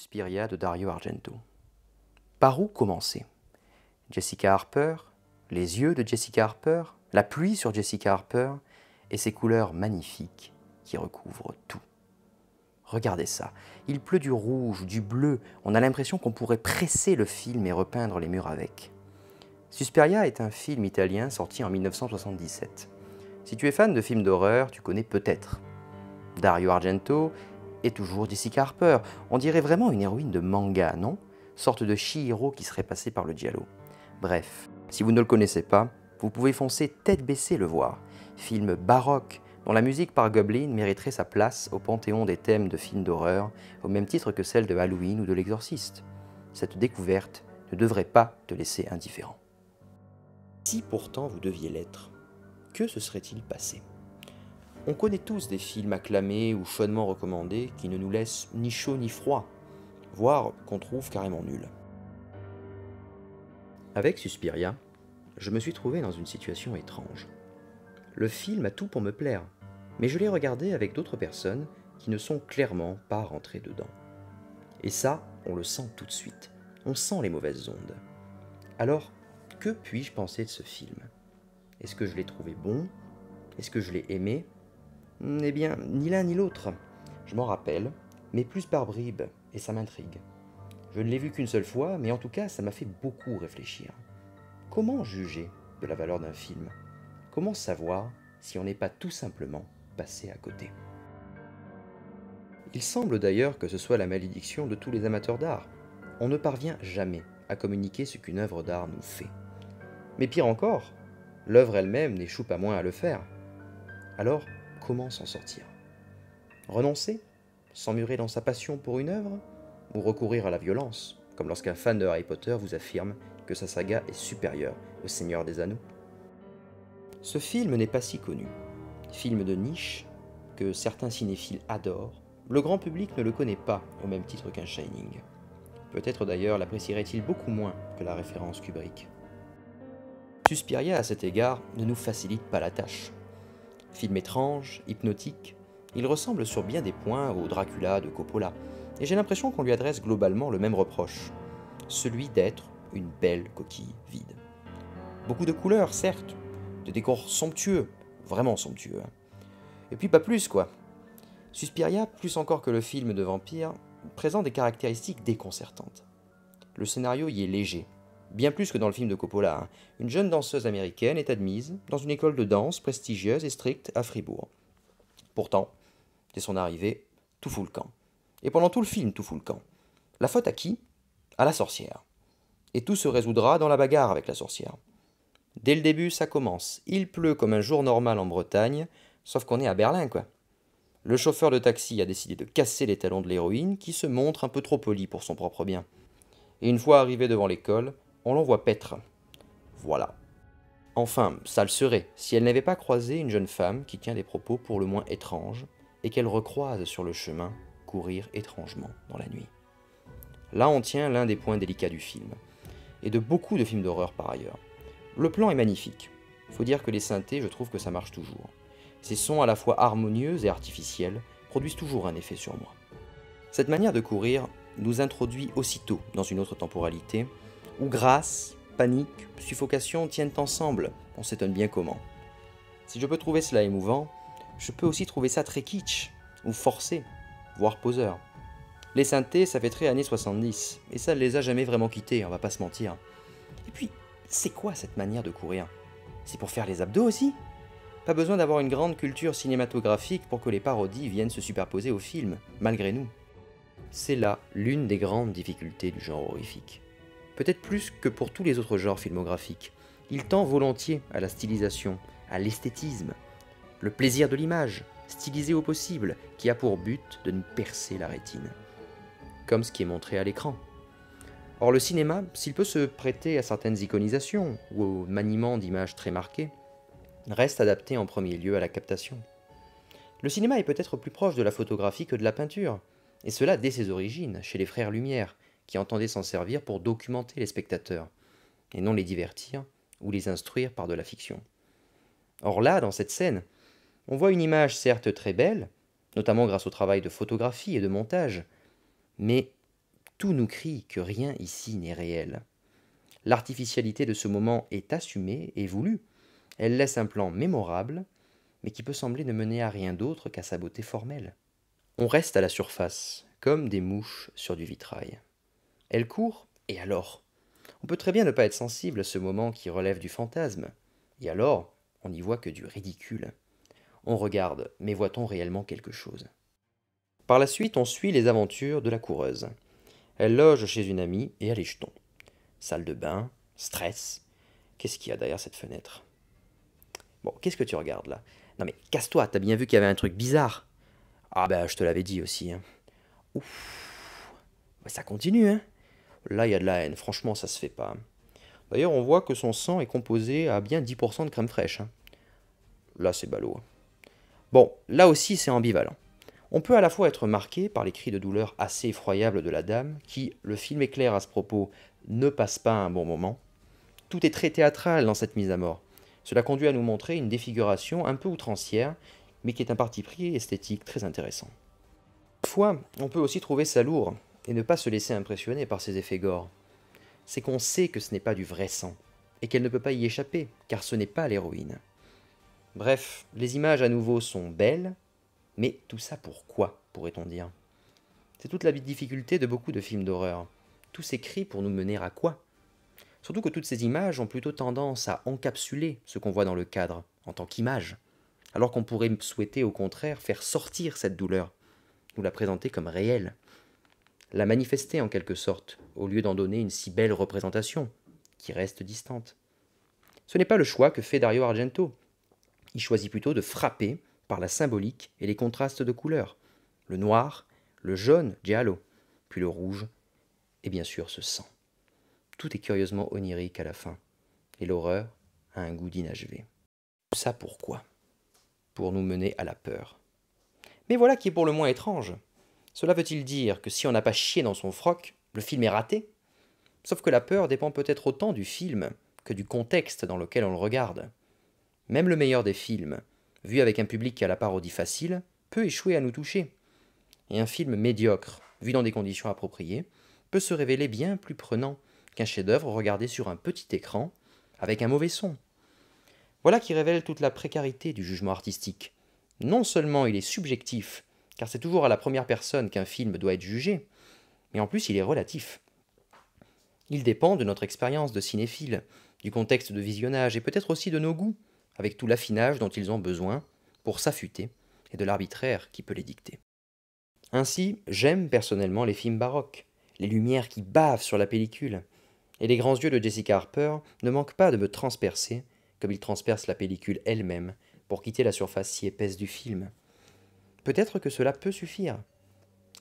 Suspiria de Dario Argento. Par où commencer? Jessica Harper, les yeux de Jessica Harper, la pluie sur Jessica Harper et ces couleurs magnifiques qui recouvrent tout. Regardez ça, il pleut du rouge, du bleu, on a l'impression qu'on pourrait presser le film et repeindre les murs avec. Suspiria est un film italien sorti en 1977. Si tu es fan de films d'horreur, tu connais peut-être. Dario Argento et toujours Jessica Harper, on dirait vraiment une héroïne de manga, non? Sorte de Chihiro qui serait passée par le giallo. Bref, si vous ne le connaissez pas, vous pouvez foncer tête baissée le voir. Film baroque, dont la musique par Goblin mériterait sa place au panthéon des thèmes de films d'horreur, au même titre que celle de Halloween ou de l'Exorciste. Cette découverte ne devrait pas te laisser indifférent. Si pourtant vous deviez l'être, que se serait-il passé? On connaît tous des films acclamés ou chaudement recommandés qui ne nous laissent ni chaud ni froid, voire qu'on trouve carrément nuls. Avec Suspiria, je me suis trouvé dans une situation étrange. Le film a tout pour me plaire, mais je l'ai regardé avec d'autres personnes qui ne sont clairement pas rentrées dedans. Et ça, on le sent tout de suite. On sent les mauvaises ondes. Alors, que puis-je penser de ce film? Est-ce que je l'ai trouvé bon? Est-ce que je l'ai aimé? Eh bien, ni l'un ni l'autre. Je m'en rappelle, mais plus par bribes, et ça m'intrigue. Je ne l'ai vu qu'une seule fois, mais en tout cas, ça m'a fait beaucoup réfléchir. Comment juger de la valeur d'un film? Comment savoir si on n'est pas tout simplement passé à côté? Il semble d'ailleurs que ce soit la malédiction de tous les amateurs d'art. On ne parvient jamais à communiquer ce qu'une œuvre d'art nous fait. Mais pire encore, l'œuvre elle-même n'échoue pas moins à le faire. Alors, comment s'en sortir? Renoncer? S'emmurer dans sa passion pour une œuvre? Ou recourir à la violence, comme lorsqu'un fan de Harry Potter vous affirme que sa saga est supérieure au Seigneur des Anneaux? Ce film n'est pas si connu. Film de niche, que certains cinéphiles adorent, le grand public ne le connaît pas au même titre qu'un Shining. Peut-être d'ailleurs l'apprécierait-il beaucoup moins que la référence Kubrick. Suspiria à cet égard ne nous facilite pas la tâche. Film étrange, hypnotique, il ressemble sur bien des points au Dracula de Coppola, et j'ai l'impression qu'on lui adresse globalement le même reproche, celui d'être une belle coquille vide. Beaucoup de couleurs, certes, des décors somptueux, vraiment somptueux, hein. Et puis pas plus quoi. Suspiria, plus encore que le film de vampire, présente des caractéristiques déconcertantes. Le scénario y est léger, bien plus que dans le film de Coppola, hein. Une jeune danseuse américaine est admise dans une école de danse prestigieuse et stricte à Fribourg. Pourtant, dès son arrivée, tout fout le camp. Et pendant tout le film, tout fout le camp. La faute à qui? À la sorcière. Et tout se résoudra dans la bagarre avec la sorcière. Dès le début, ça commence. Il pleut comme un jour normal en Bretagne, sauf qu'on est à Berlin, quoi. Le chauffeur de taxi a décidé de casser les talons de l'héroïne, qui se montre un peu trop polie pour son propre bien. Et une fois arrivé devant l'école, on l'envoie paître. Voilà. Enfin, ça le serait, si elle n'avait pas croisé une jeune femme qui tient des propos pour le moins étranges, et qu'elle recroise sur le chemin courir étrangement dans la nuit. Là on tient l'un des points délicats du film, et de beaucoup de films d'horreur par ailleurs. Le plan est magnifique. Faut dire que les synthés, je trouve que ça marche toujours. Ces sons à la fois harmonieux et artificiels produisent toujours un effet sur moi. Cette manière de courir nous introduit aussitôt dans une autre temporalité, où grâce, panique, suffocation tiennent ensemble, on s'étonne bien comment. Si je peux trouver cela émouvant, je peux aussi trouver ça très kitsch, ou forcé, voire poseur. Les synthés, ça fait très années 70, et ça ne les a jamais vraiment quittés, on va pas se mentir. Et puis, c'est quoi cette manière de courir? C'est pour faire les abdos aussi? Pas besoin d'avoir une grande culture cinématographique pour que les parodies viennent se superposer au film, malgré nous. C'est là l'une des grandes difficultés du genre horrifique. Peut-être plus que pour tous les autres genres filmographiques. Il tend volontiers à la stylisation, à l'esthétisme, le plaisir de l'image, stylisée au possible, qui a pour but de nous percer la rétine. Comme ce qui est montré à l'écran. Or le cinéma, s'il peut se prêter à certaines iconisations ou au maniement d'images très marquées, reste adapté en premier lieu à la captation. Le cinéma est peut-être plus proche de la photographie que de la peinture, et cela dès ses origines, chez les frères Lumière, qui entendaient s'en servir pour documenter les spectateurs, et non les divertir ou les instruire par de la fiction. Or là, dans cette scène, on voit une image certes très belle, notamment grâce au travail de photographie et de montage, mais Tout nous crie que rien ici n'est réel. L'artificialité de ce moment est assumée et voulue. Elle laisse un plan mémorable, mais qui peut sembler ne mener à rien d'autre qu'à sa beauté formelle. On reste à la surface, comme des mouches sur du vitrail. Elle court, et alors? On peut très bien ne pas être sensible à ce moment qui relève du fantasme. Et alors, on n'y voit que du ridicule. On regarde, mais voit-on réellement quelque chose? Par la suite, on suit les aventures de la coureuse. Elle loge chez une amie et a les jetons. Salle de bain, stress. Qu'est-ce qu'il y a derrière cette fenêtre? Bon, qu'est-ce que tu regardes là? Non mais casse-toi, t'as bien vu qu'il y avait un truc bizarre. Ah ben, je te l'avais dit aussi. Hein. Ouf. Bah, ça continue, hein. Là, il y a de la haine. Franchement, ça se fait pas. D'ailleurs, on voit que son sang est composé à bien 10% de crème fraîche. Hein. Là, c'est ballot. Bon, là aussi, c'est ambivalent. On peut à la fois être marqué par les cris de douleur assez effroyables de la dame, qui, le film est clair à ce propos, ne passe pas un bon moment. Tout est très théâtral dans cette mise à mort. Cela conduit à nous montrer une défiguration un peu outrancière, mais qui est un parti pris esthétique très intéressant. Toutefois, on peut aussi trouver ça lourd, et ne pas se laisser impressionner par ces effets gore. C'est qu'on sait que ce n'est pas du vrai sang, et qu'elle ne peut pas y échapper, car ce n'est pas l'héroïne. Bref, les images à nouveau sont belles, mais tout ça pourquoi, pourrait-on dire? C'est toute la difficulté de beaucoup de films d'horreur. Tous ces cris pour nous mener à quoi? Surtout que toutes ces images ont plutôt tendance à encapsuler ce qu'on voit dans le cadre, en tant qu'image, alors qu'on pourrait souhaiter au contraire faire sortir cette douleur, ou la présenter comme réelle, la manifester en quelque sorte, au lieu d'en donner une si belle représentation, qui reste distante. Ce n'est pas le choix que fait Dario Argento. Il choisit plutôt de frapper par la symbolique et les contrastes de couleurs, le noir, le jaune, giallo, puis le rouge, et bien sûr ce sang. Tout est curieusement onirique à la fin, et l'horreur a un goût d'inachevé. Tout ça pourquoi? Pour nous mener à la peur. Mais voilà qui est pour le moins étrange. Cela veut-il dire que si on n'a pas chié dans son froc, le film est raté? Sauf que la peur dépend peut-être autant du film que du contexte dans lequel on le regarde. Même le meilleur des films, vu avec un public qui a la parodie facile, peut échouer à nous toucher. Et un film médiocre, vu dans des conditions appropriées, peut se révéler bien plus prenant qu'un chef-d'œuvre regardé sur un petit écran, avec un mauvais son. Voilà qui révèle toute la précarité du jugement artistique. Non seulement il est subjectif, car c'est toujours à la première personne qu'un film doit être jugé, mais en plus il est relatif. Il dépend de notre expérience de cinéphile, du contexte de visionnage et peut-être aussi de nos goûts, avec tout l'affinage dont ils ont besoin pour s'affûter et de l'arbitraire qui peut les dicter. Ainsi, j'aime personnellement les films baroques, les lumières qui bavent sur la pellicule, et les grands yeux de Jessica Harper ne manquent pas de me transpercer, comme ils transpercent la pellicule elle-même, pour quitter la surface si épaisse du film. Peut-être que cela peut suffire,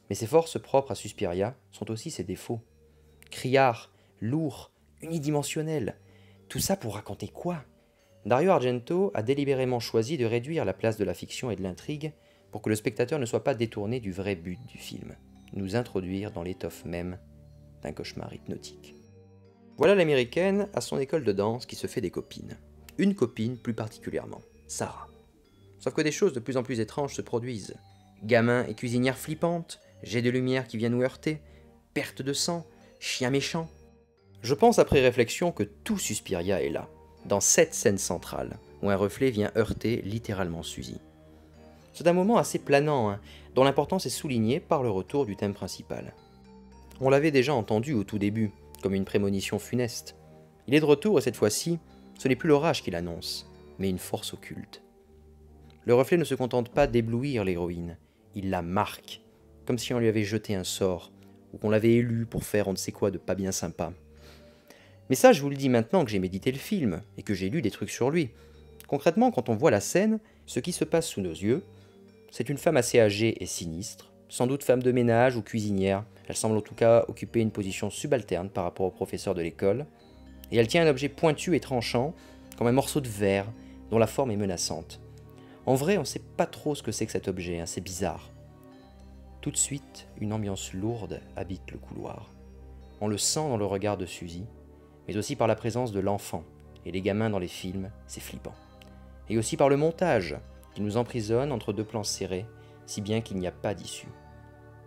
mais ses forces propres à Suspiria sont aussi ses défauts. Criard, lourd, unidimensionnel, tout ça pour raconter quoi? Dario Argento a délibérément choisi de réduire la place de la fiction et de l'intrigue pour que le spectateur ne soit pas détourné du vrai but du film, nous introduire dans l'étoffe même d'un cauchemar hypnotique. Voilà l'américaine à son école de danse qui se fait des copines. Une copine plus particulièrement, Sarah. Sauf que des choses de plus en plus étranges se produisent. Gamin et cuisinière flippante, jet de lumière qui vient nous heurter, perte de sang, chien méchant. Je pense après réflexion que tout Suspiria est là, dans cette scène centrale, où un reflet vient heurter littéralement Suzy. C'est un moment assez planant, hein, dont l'importance est soulignée par le retour du thème principal. On l'avait déjà entendu au tout début, comme une prémonition funeste. Il est de retour et cette fois-ci, ce n'est plus l'orage qui l'annonce, mais une force occulte. Le reflet ne se contente pas d'éblouir l'héroïne, il la marque, comme si on lui avait jeté un sort, ou qu'on l'avait élu pour faire on ne sait quoi de pas bien sympa. Mais ça, je vous le dis maintenant que j'ai médité le film, et que j'ai lu des trucs sur lui. Concrètement, quand on voit la scène, ce qui se passe sous nos yeux, c'est une femme assez âgée et sinistre, sans doute femme de ménage ou cuisinière, elle semble en tout cas occuper une position subalterne par rapport au professeur de l'école, et elle tient un objet pointu et tranchant, comme un morceau de verre, dont la forme est menaçante. En vrai, on ne sait pas trop ce que c'est que cet objet, hein, c'est bizarre. Tout de suite, une ambiance lourde habite le couloir. On le sent dans le regard de Suzy, mais aussi par la présence de l'enfant, et les gamins dans les films, c'est flippant. Et aussi par le montage, qui nous emprisonne entre deux plans serrés, si bien qu'il n'y a pas d'issue.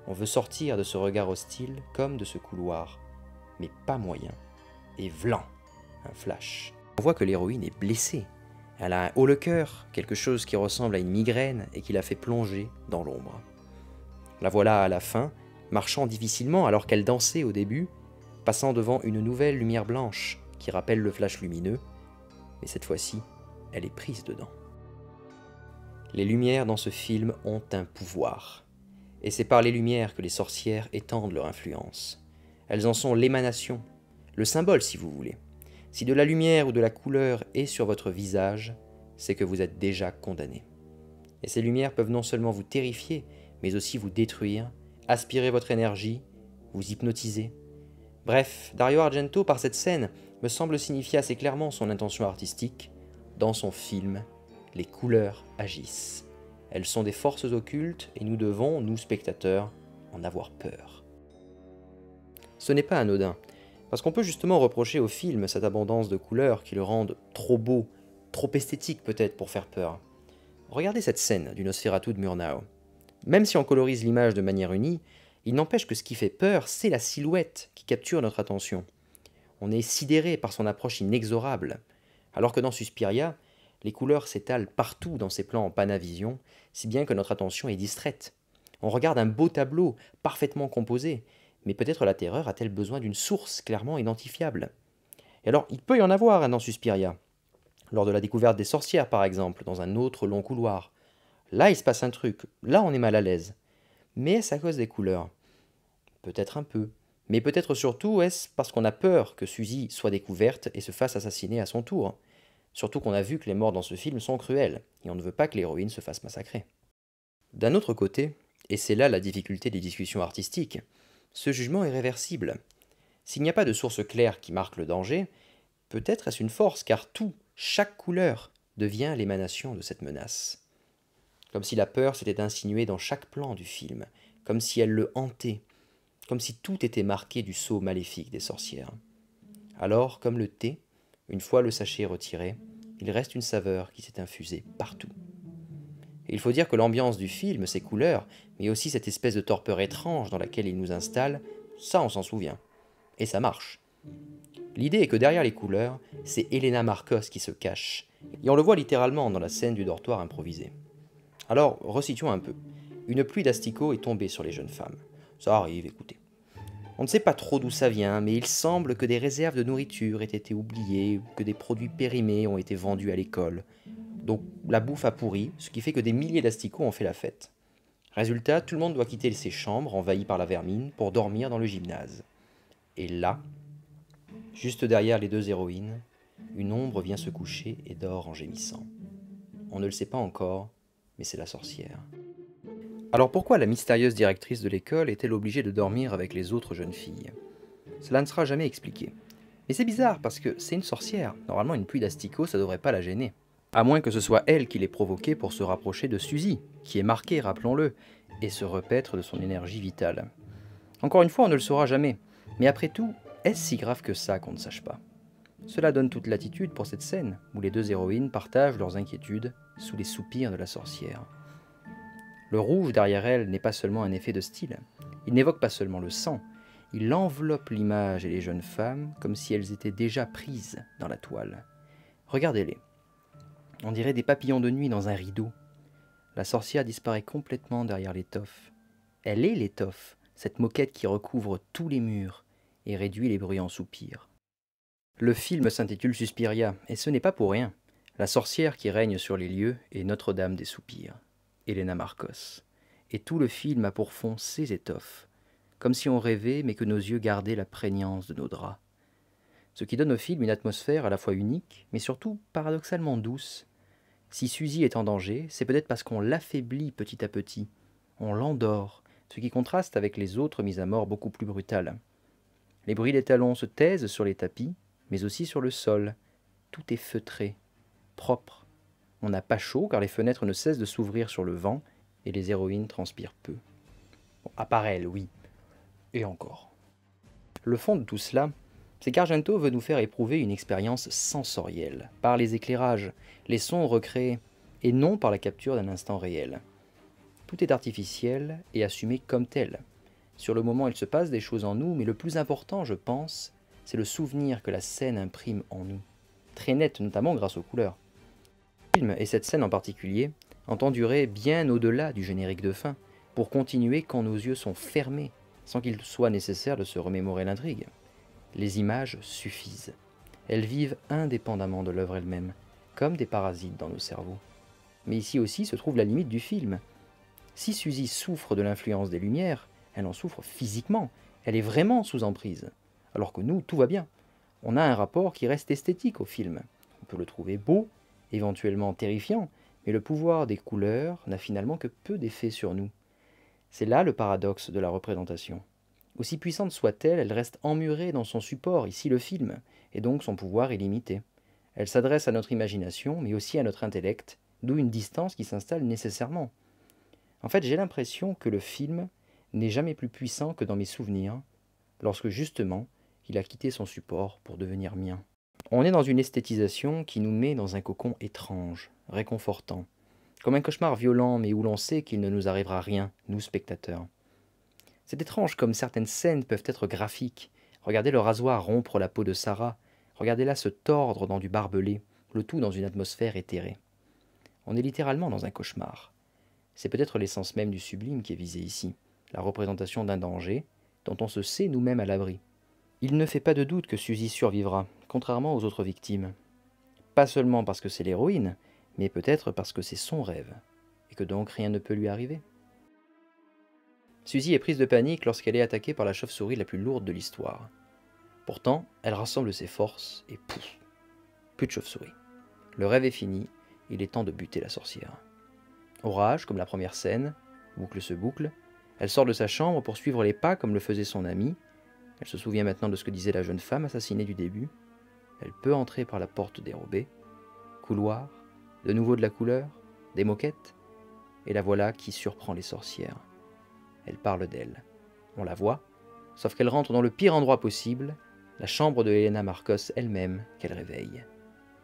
On veut sortir de ce regard hostile comme de ce couloir, mais pas moyen. Et vlan, un flash. On voit que l'héroïne est blessée. Elle a un haut le cœur, quelque chose qui ressemble à une migraine et qui la fait plonger dans l'ombre. La voilà à la fin, marchant difficilement alors qu'elle dansait au début, passant devant une nouvelle lumière blanche qui rappelle le flash lumineux, mais cette fois-ci, elle est prise dedans. Les lumières dans ce film ont un pouvoir, et c'est par les lumières que les sorcières étendent leur influence. Elles en sont l'émanation, le symbole si vous voulez. Si de la lumière ou de la couleur est sur votre visage, c'est que vous êtes déjà condamné. Et ces lumières peuvent non seulement vous terrifier, mais aussi vous détruire, aspirer votre énergie, vous hypnotiser. Bref, Dario Argento, par cette scène, me semble signifier assez clairement son intention artistique. Dans son film, les couleurs agissent. Elles sont des forces occultes et nous devons, nous spectateurs, en avoir peur. Ce n'est pas anodin, parce qu'on peut justement reprocher au film cette abondance de couleurs qui le rendent trop beau, trop esthétique peut-être pour faire peur. Regardez cette scène du Nosferatu de Murnau. Même si on colorise l'image de manière unie, il n'empêche que ce qui fait peur, c'est la silhouette qui capture notre attention. On est sidéré par son approche inexorable, alors que dans Suspiria, les couleurs s'étalent partout dans ces plans en Panavision, si bien que notre attention est distraite. On regarde un beau tableau, parfaitement composé, mais peut-être la terreur a-t-elle besoin d'une source clairement identifiable. Et alors, il peut y en avoir dans Suspiria, lors de la découverte des sorcières par exemple, dans un autre long couloir. Là, il se passe un truc, là on est mal à l'aise. Mais est-ce à cause des couleurs? Peut-être un peu. Mais peut-être surtout est-ce parce qu'on a peur que Suzy soit découverte et se fasse assassiner à son tour. Surtout qu'on a vu que les morts dans ce film sont cruelles, et on ne veut pas que l'héroïne se fasse massacrer. D'un autre côté, et c'est là la difficulté des discussions artistiques, ce jugement est réversible. S'il n'y a pas de source claire qui marque le danger, peut-être est-ce une force, car tout, chaque couleur, devient l'émanation de cette menace. Comme si la peur s'était insinuée dans chaque plan du film, comme si elle le hantait, comme si tout était marqué du sceau maléfique des sorcières. Alors, comme le thé, une fois le sachet retiré, il reste une saveur qui s'est infusée partout. Et il faut dire que l'ambiance du film, ses couleurs, mais aussi cette espèce de torpeur étrange dans laquelle il nous installe, ça on s'en souvient. Et ça marche. L'idée est que derrière les couleurs, c'est Helena Marcos qui se cache, et on le voit littéralement dans la scène du dortoir improvisé. Alors, resituons un peu. Une pluie d'asticots est tombée sur les jeunes femmes. Ça arrive, écoutez. On ne sait pas trop d'où ça vient, mais il semble que des réserves de nourriture aient été oubliées, ou que des produits périmés ont été vendus à l'école. Donc la bouffe a pourri, ce qui fait que des milliers d'asticots ont fait la fête. Résultat, tout le monde doit quitter ses chambres, envahies par la vermine, pour dormir dans le gymnase. Et là, juste derrière les deux héroïnes, une ombre vient se coucher et dort en gémissant. On ne le sait pas encore, mais c'est la sorcière. Alors pourquoi la mystérieuse directrice de l'école est-elle obligée de dormir avec les autres jeunes filles? Cela ne sera jamais expliqué. Mais c'est bizarre parce que c'est une sorcière. Normalement une pluie d'asticots, ça devrait pas la gêner. À moins que ce soit elle qui l'ait provoquée pour se rapprocher de Suzy, qui est marquée, rappelons-le, et se repaître de son énergie vitale. Encore une fois, on ne le saura jamais. Mais après tout, est-ce si grave que ça qu'on ne sache pas? Cela donne toute l'attitude pour cette scène, où les deux héroïnes partagent leurs inquiétudes sous les soupirs de la sorcière. Le rouge derrière elle n'est pas seulement un effet de style, il n'évoque pas seulement le sang, il enveloppe l'image et les jeunes femmes comme si elles étaient déjà prises dans la toile. Regardez-les. On dirait des papillons de nuit dans un rideau. La sorcière disparaît complètement derrière l'étoffe. Elle est l'étoffe, cette moquette qui recouvre tous les murs et réduit les bruyants soupirs. Le film s'intitule Suspiria, et ce n'est pas pour rien. La sorcière qui règne sur les lieux est Notre-Dame des Soupirs, Helena Marcos. Et tout le film a pour fond ces étoffes, comme si on rêvait mais que nos yeux gardaient la prégnance de nos draps. Ce qui donne au film une atmosphère à la fois unique, mais surtout paradoxalement douce. Si Suzy est en danger, c'est peut-être parce qu'on l'affaiblit petit à petit, on l'endort, ce qui contraste avec les autres mises à mort beaucoup plus brutales. Les bruits des talons se taisent sur les tapis, mais aussi sur le sol. Tout est feutré, propre. On n'a pas chaud car les fenêtres ne cessent de s'ouvrir sur le vent et les héroïnes transpirent peu. Bon, à part elles, oui. Et encore. Le fond de tout cela, c'est qu'Argento veut nous faire éprouver une expérience sensorielle, par les éclairages, les sons recréés, et non par la capture d'un instant réel. Tout est artificiel et assumé comme tel. Sur le moment, il se passe des choses en nous, mais le plus important, je pense, c'est le souvenir que la scène imprime en nous. Très net, notamment grâce aux couleurs. Le film, et cette scène en particulier, entend durer bien au-delà du générique de fin, pour continuer quand nos yeux sont fermés, sans qu'il soit nécessaire de se remémorer l'intrigue. Les images suffisent. Elles vivent indépendamment de l'œuvre elle-même, comme des parasites dans nos cerveaux. Mais ici aussi se trouve la limite du film. Si Suzy souffre de l'influence des lumières, elle en souffre physiquement, elle est vraiment sous emprise. Alors que nous, tout va bien. On a un rapport qui reste esthétique au film. On peut le trouver beau, éventuellement terrifiant, mais le pouvoir des couleurs n'a finalement que peu d'effet sur nous. C'est là le paradoxe de la représentation. Aussi puissante soit-elle, elle reste emmurée dans son support, ici le film, et donc son pouvoir est limité. Elle s'adresse à notre imagination, mais aussi à notre intellect, d'où une distance qui s'installe nécessairement. En fait, j'ai l'impression que le film n'est jamais plus puissant que dans mes souvenirs, lorsque justement, il a quitté son support pour devenir mien. On est dans une esthétisation qui nous met dans un cocon étrange, réconfortant, comme un cauchemar violent mais où l'on sait qu'il ne nous arrivera rien, nous spectateurs. C'est étrange comme certaines scènes peuvent être graphiques. Regardez le rasoir rompre la peau de Sarah, regardez-la se tordre dans du barbelé, le tout dans une atmosphère éthérée. On est littéralement dans un cauchemar. C'est peut-être l'essence même du sublime qui est visée ici, la représentation d'un danger dont on se sait nous-mêmes à l'abri. Il ne fait pas de doute que Suzy survivra, contrairement aux autres victimes. Pas seulement parce que c'est l'héroïne, mais peut-être parce que c'est son rêve, et que donc rien ne peut lui arriver. Suzy est prise de panique lorsqu'elle est attaquée par la chauve-souris la plus lourde de l'histoire. Pourtant, elle rassemble ses forces et pouf, plus de chauve-souris. Le rêve est fini, il est temps de buter la sorcière. Orage, comme la première scène, boucle se boucle, elle sort de sa chambre pour suivre les pas comme le faisait son amie. Elle se souvient maintenant de ce que disait la jeune femme assassinée du début. Elle peut entrer par la porte dérobée. Couloir, de nouveau de la couleur, des moquettes, et la voilà qui surprend les sorcières. Elle parle d'elle. On la voit, sauf qu'elle rentre dans le pire endroit possible, la chambre de Helena Marcos elle-même qu'elle réveille.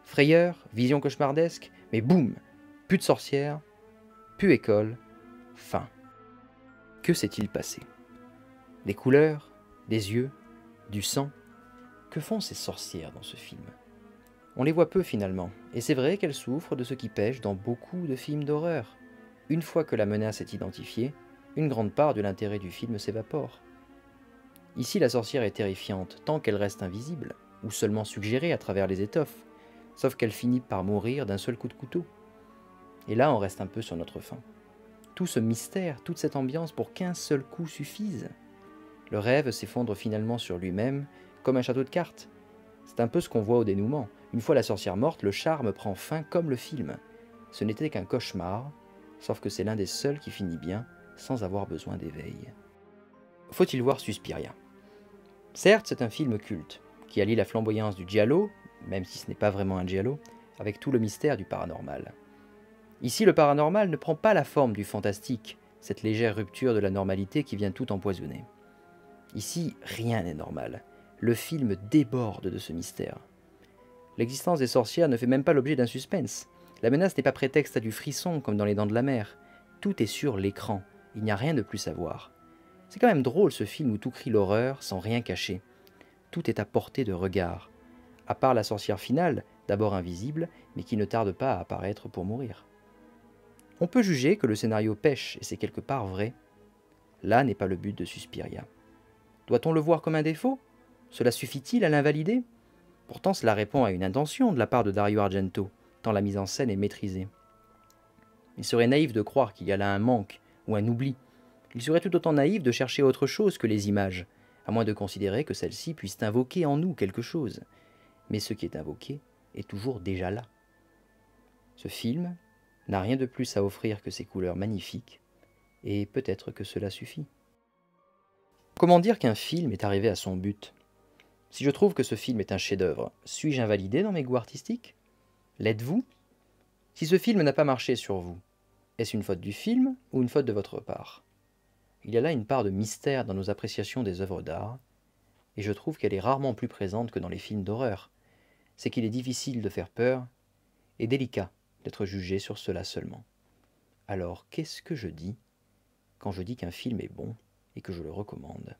Frayeur, vision cauchemardesque, mais boum, plus de sorcières, plus école, fin. Que s'est-il passé? Des couleurs, des yeux, du sang. Que font ces sorcières dans ce film? On les voit peu finalement, et c'est vrai qu'elles souffrent de ce qui pêche dans beaucoup de films d'horreur. Une fois que la menace est identifiée, une grande part de l'intérêt du film s'évapore. Ici, la sorcière est terrifiante tant qu'elle reste invisible, ou seulement suggérée à travers les étoffes, sauf qu'elle finit par mourir d'un seul coup de couteau. Et là, on reste un peu sur notre faim. Tout ce mystère, toute cette ambiance pour qu'un seul coup suffise. Le rêve s'effondre finalement sur lui-même, comme un château de cartes. C'est un peu ce qu'on voit au dénouement. Une fois la sorcière morte, le charme prend fin comme le film. Ce n'était qu'un cauchemar, sauf que c'est l'un des seuls qui finit bien, sans avoir besoin d'éveil. Faut-il voir Suspiria? Certes, c'est un film culte, qui allie la flamboyance du giallo, même si ce n'est pas vraiment un giallo, avec tout le mystère du paranormal. Ici, le paranormal ne prend pas la forme du fantastique, cette légère rupture de la normalité qui vient tout empoisonner. Ici, rien n'est normal. Le film déborde de ce mystère. L'existence des sorcières ne fait même pas l'objet d'un suspense. La menace n'est pas prétexte à du frisson comme dans Les Dents de la Mer. Tout est sur l'écran. Il n'y a rien de plus à voir. C'est quand même drôle ce film où tout crie l'horreur sans rien cacher. Tout est à portée de regard. À part la sorcière finale, d'abord invisible, mais qui ne tarde pas à apparaître pour mourir. On peut juger que le scénario pêche, et c'est quelque part vrai. Là n'est pas le but de Suspiria. Doit-on le voir comme un défaut? Cela suffit-il à l'invalider? Pourtant cela répond à une intention de la part de Dario Argento, tant la mise en scène est maîtrisée. Il serait naïf de croire qu'il y a là un manque ou un oubli. Il serait tout autant naïf de chercher autre chose que les images, à moins de considérer que celles-ci puissent invoquer en nous quelque chose. Mais ce qui est invoqué est toujours déjà là. Ce film n'a rien de plus à offrir que ses couleurs magnifiques, et peut-être que cela suffit. Comment dire qu'un film est arrivé à son but? Si je trouve que ce film est un chef-d'œuvre, suis-je invalidé dans mes goûts artistiques? L'êtes-vous? Si ce film n'a pas marché sur vous, est-ce une faute du film ou une faute de votre part? Il y a là une part de mystère dans nos appréciations des œuvres d'art, et je trouve qu'elle est rarement plus présente que dans les films d'horreur. C'est qu'il est difficile de faire peur, et délicat d'être jugé sur cela seulement. Alors, qu'est-ce que je dis quand je dis qu'un film est bon et que je le recommande.